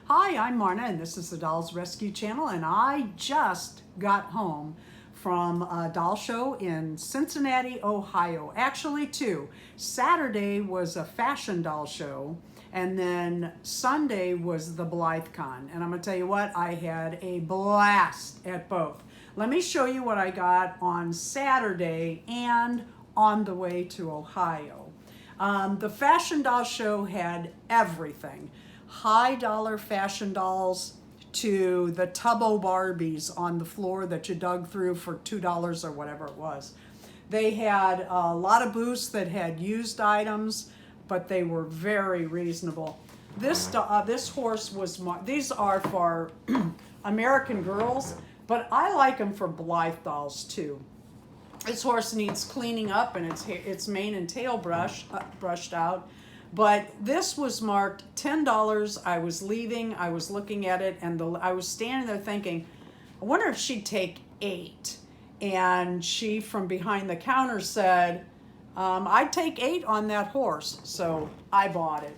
Hi, I'm Marna, and this is the Dolls Rescue Channel, and I just got home from a doll show in Cincinnati, Ohio. Actually, two. Saturday was a fashion doll show, and then Sunday was the Blythe Con. And I'm going to tell you what, I had a blast at both. Let me show you what I got on Saturday and on the way to Ohio. The fashion doll show had everything. High dollar fashion dolls to the Tubbo Barbies on the floor that you dug through for $2 or whatever it was. They had a lot of booths that had used items, but they were very reasonable. This horse was, these are for American girls, but I like them for Blythe dolls too. This horse needs cleaning up and its mane and tail brushed out. But this was marked $10. I was leaving, I was looking at it, and I was standing there thinking, I wonder if she'd take 8. And she, from behind the counter, said, I'd take 8 on that horse. So I bought it.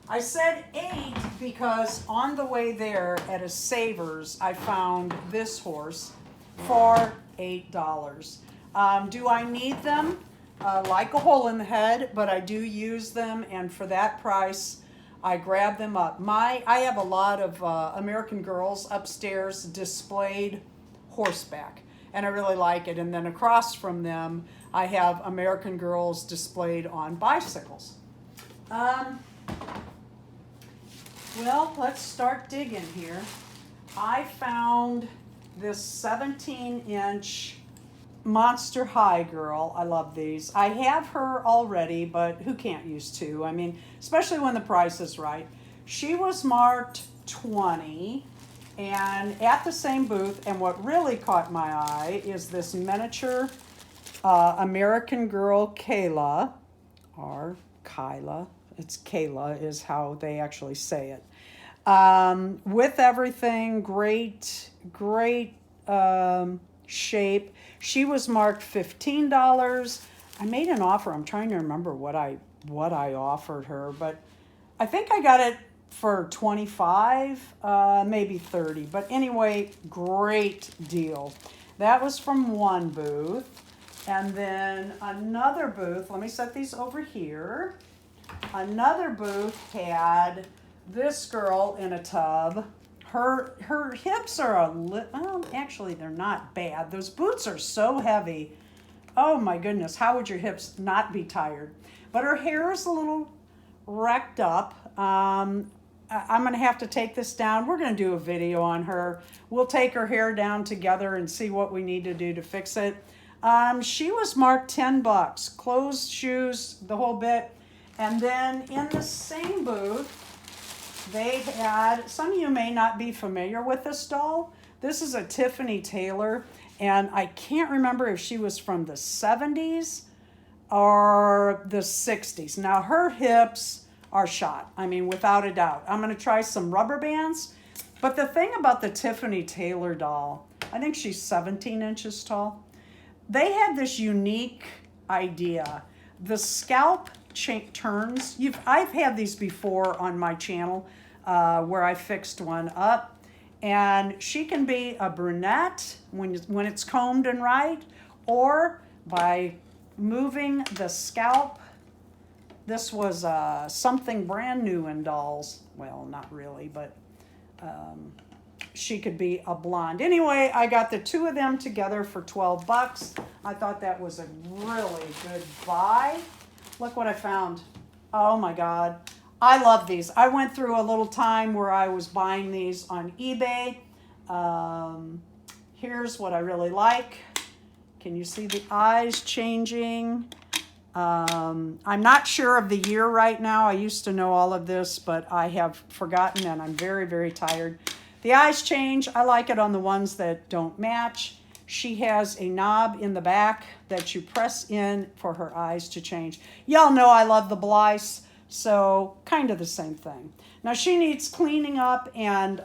I said 8 because on the way there at a Savers, I found this horse for $8. Do I need them? Like a hole in the head, but I do use them, and for that price, I grab them up. I have a lot of American Girls upstairs displayed horseback, and I really like it. And then across from them, I have American Girls displayed on bicycles. Well, let's start digging here. I found this 17-inch Monster High girl. I love these. I have her already, but who can't use 2? I mean, especially when the price is right. She was marked 20, and at the same booth, and what really caught my eye is this miniature American Girl Kayla, or Kyla. It's Kayla is how they actually say it. With everything, great shape. She was marked $15. I made an offer. I'm trying to remember what I offered her, but I think I got it for 25, maybe 30. But anyway, great deal. That was from one booth. And then another booth, let me set these over here. Another booth had this girl in a tub. Her hips are well, actually, they're not bad. Those boots are so heavy. Oh my goodness, how would your hips not be tired? But her hair is a little wrecked up. I'm going to have to take this down. We're going to do a video on her. We'll take her hair down together and see what we need to do to fix it. She was marked $10. Clothes, shoes, the whole bit. And then in the same booth, they had, some of you may not be familiar with this doll. This is a Tiffany Taylor, and I can't remember if she was from the 70s or the 60s. Now, her hips are shot, I mean, without a doubt. I'm going to try some rubber bands, but the thing about the Tiffany Taylor doll, I think she's 17 inches tall. They had this unique idea. The scalp turns. I've had these before on my channel where I fixed one up, and she can be a brunette when it's combed and right, or by moving the scalp. This was something brand new in dolls. Well, not really, but she could be a blonde. Anyway, I got the 2 of them together for $12. I thought that was a really good buy. Look what I found. Oh my God. I love these. I went through a little time where I was buying these on eBay. Here's what I really like. Can you see the eyes changing? I'm not sure of the year right now. I used to know all of this, but I have forgotten, and I'm very, very tired. The eyes change. I like it on the ones that don't match. She has a knob in the back that you press in for her eyes to change. Y'all know I love the Blythe, so kind of the same thing. Now she needs cleaning up and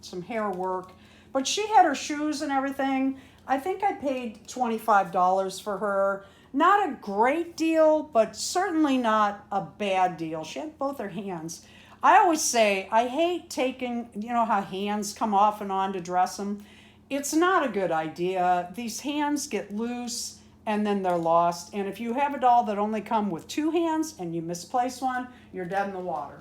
some hair work, but she had her shoes and everything. I think I paid $25 for her. Not a great deal, but certainly not a bad deal. She had both her hands. I always say, I hate taking, you know how hands come off and on to dress them? It's not a good idea. These hands get loose and then they're lost. And if you have a doll that only come with two hands and you misplace one, you're dead in the water.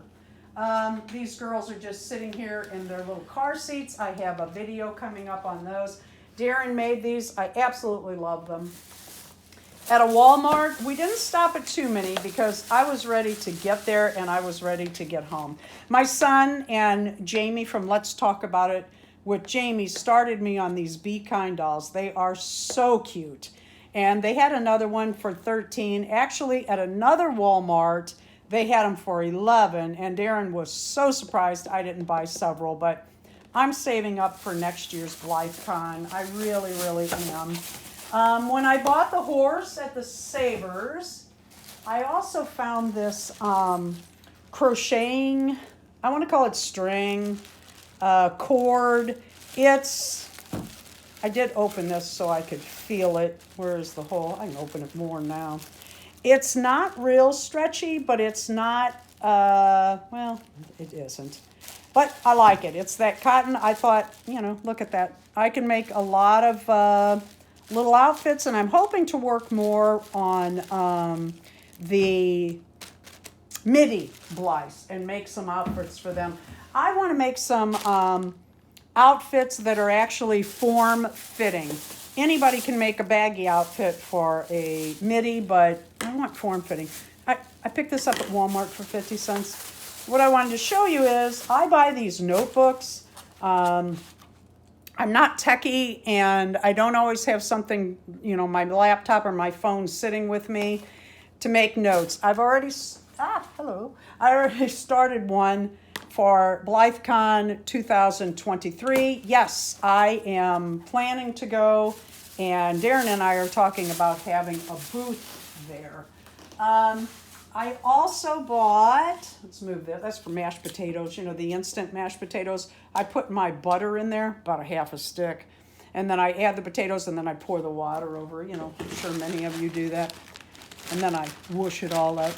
These girls are just sitting here in their little car seats. I have a video coming up on those. Darren made these. I absolutely love them. At a Walmart, we didn't stop at too many because I was ready to get there and I was ready to get home. My son and Jamie from Let's Talk About It with Jamie started me on these Be Kind dolls. They are so cute. And they had another one for $13. Actually, at another Walmart, they had them for $11. And Darren was so surprised I didn't buy several, but I'm saving up for next year's BlytheCon. I really, really am. When I bought the horse at the Savers, I also found this crocheting, I want to call it string, cord. I did open this so I could feel it. Where is the hole? I can open it more now. It's not real stretchy, but it's not, well, it isn't. But I like it. It's that cotton. I thought, you know, look at that. I can make a lot of little outfits, and I'm hoping to work more on the midi Blythes and make some outfits for them. I want to make some outfits that are actually form-fitting. Anybody can make a baggy outfit for a midi, but I want form-fitting. I picked this up at Walmart for 50 cents. What I wanted to show you is I buy these notebooks. I'm not techie, and I don't always have something, you know, my laptop or my phone sitting with me to make notes. I already started one for BlytheCon 2023. Yes, I am planning to go, and Darren and I are talking about having a booth there. I also bought, let's move that, that's for mashed potatoes, you know, the instant mashed potatoes. I put my butter in there, about a half a stick, and then I add the potatoes and then I pour the water over, you know, I'm sure many of you do that. And then I whoosh it all up.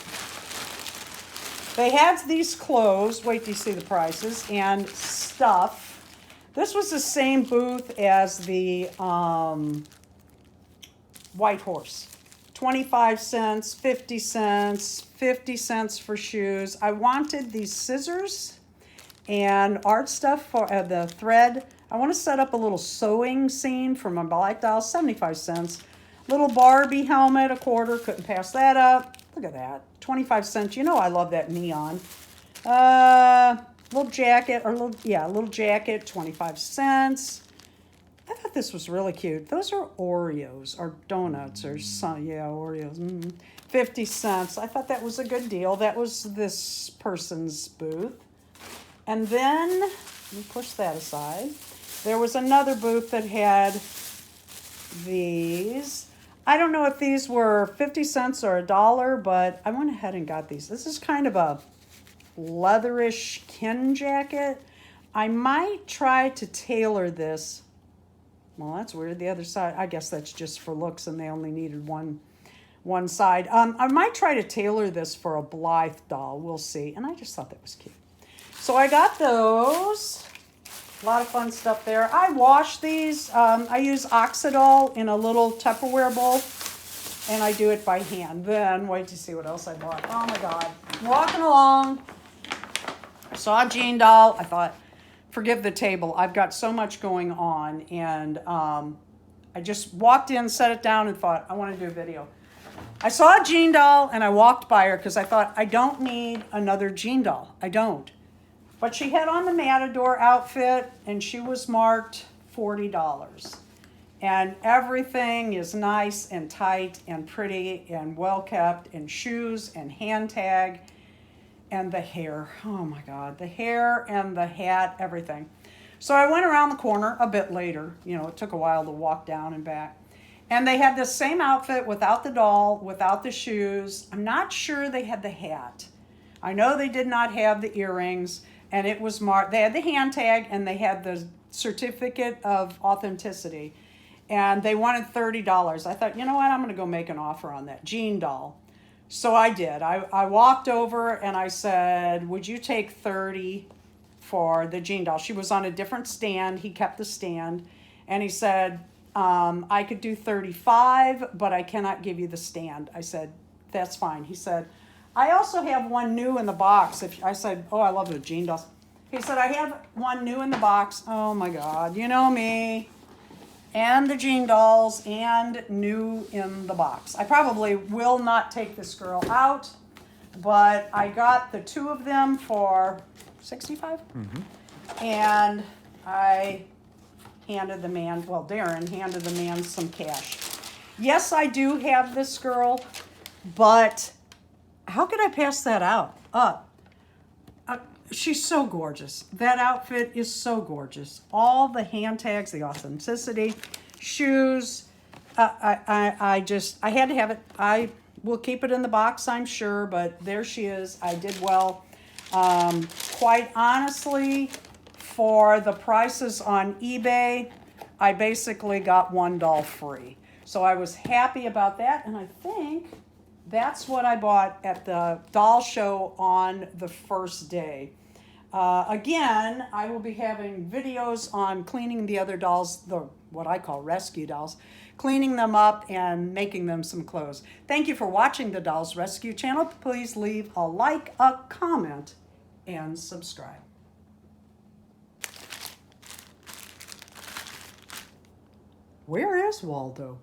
They had these clothes, wait till you see the prices, and stuff. This was the same booth as the White Horse. 25 cents, 50 cents, 50 cents for shoes. I wanted these scissors and art stuff for the thread. I want to set up a little sewing scene for my Blythe doll, 75 cents. Little Barbie helmet, a quarter, couldn't pass that up. Look at that, 25 cents. You know I love that neon. Little jacket, little jacket, 25 cents. I thought this was really cute. Those are Oreos or donuts or some, yeah, Oreos. 50 cents. I thought that was a good deal. That was this person's booth. And then, let me push that aside. There was another booth that had these. I don't know if these were 50 cents or $1, but I went ahead and got these. This is kind of a leatherish kin jacket. I might try to tailor this. Well, that's weird. The other side, I guess that's just for looks and they only needed one side. I might try to tailor this for a Blythe doll. We'll see. And I just thought that was cute. So I got those. A lot of fun stuff there. I wash these. I use Oxidol in a little Tupperware bowl, and I do it by hand. Then, wait to see what else I bought. Oh my God. Walking along, I saw a Jean doll. I thought, forgive the table. I've got so much going on, and I just walked in, set it down, and thought, I want to do a video. I saw a Jean doll, and I walked by her because I thought, I don't need another Jean doll. I don't. But she had on the Matador outfit, and she was marked $40. And everything is nice and tight and pretty and well kept, and shoes and hand tag and the hair. Oh my God, the hair and the hat, everything. So I went around the corner a bit later. You know, it took a while to walk down and back. And they had this same outfit without the doll, without the shoes. I'm not sure they had the hat. I know they did not have the earrings. And it was marked, they had the hand tag and they had the certificate of authenticity. And they wanted $30. I thought, you know what, I'm going to go make an offer on that Jean doll. So I did. I walked over and I said, would you take 30 for the Jean doll? She was on a different stand. He kept the stand. And he said, I could do 35, but I cannot give you the stand. I said, that's fine. He said, I also have one new in the box. I said, oh, I love the Jean dolls. He said, I have one new in the box. Oh my God, you know me. And the Jean dolls and new in the box. I probably will not take this girl out, but I got the two of them for 65. And I handed the man, well, Darren handed the man some cash. Yes, I do have this girl, but how could I pass that up? She's so gorgeous. That outfit is so gorgeous. All the hand tags, the authenticity, shoes. I had to have it. I will keep it in the box, I'm sure, but there she is. I did well. Quite honestly, for the prices on eBay, I basically got one doll free. So I was happy about that, and I think that's what I bought at the doll show on the first day. Again, I will be having videos on cleaning the other dolls, what I call rescue dolls, cleaning them up and making them some clothes. Thank you for watching the Dolls Rescue channel. Please leave a like, a comment, and subscribe. Where is Waldo?